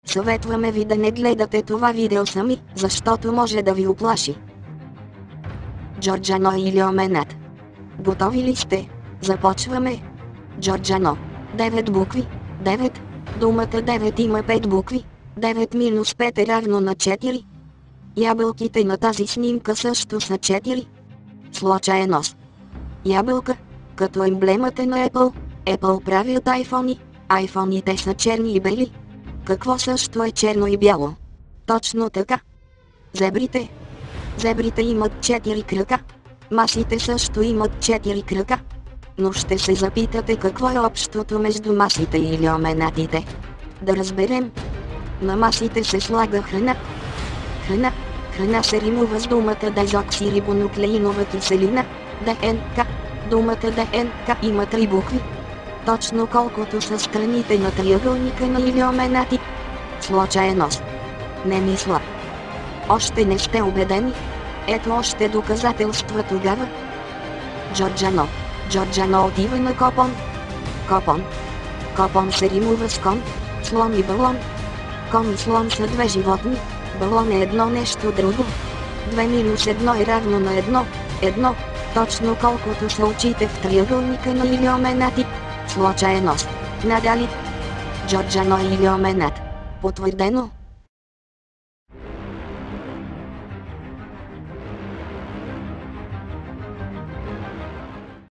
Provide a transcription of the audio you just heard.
Съветваме ви да не гледате това видео сами, защото може да ви уплаши. Джорджано или Оменат. Готови ли сте? Започваме. Джорджано. 9 букви. 9. Думата 9 има 5 букви. 9 минус 5 е равно на 4. Ябълките на тази снимка също са 4. Случаен нос. Ябълка. Като емблемата на Apple. Apple правят iPhone-и. iPhone-ите са черни и бели. Какво също е черно и бяло? Точно така. Зебрите. Зебрите имат 4 крака. Масите също имат 4 крака. Но ще се запитате какво е общото между масите или оменатите. Да разберем. На масите се слага храна. Храна. Храна се римува с думата дезоксирибонуклеинова киселина. ДНК. Думата ДНК има 3 букви. Точно колкото са страните на триъгълника на илиоменати. Случаен нос. Не мисля. Още не сте убедени? Ето още доказателства тогава. Джорджано. Джорджано отива на Копон. Копон. Копон се римува с кон, слон и балон. Кон и слон са две животни. Балон е едно нещо друго. 2 минус 1 е равно на 1. 1. Точно колкото са очите в триъгълника на илиоменати. Случаен нос. Надали. Джорджано или Оменат. Потвърдено.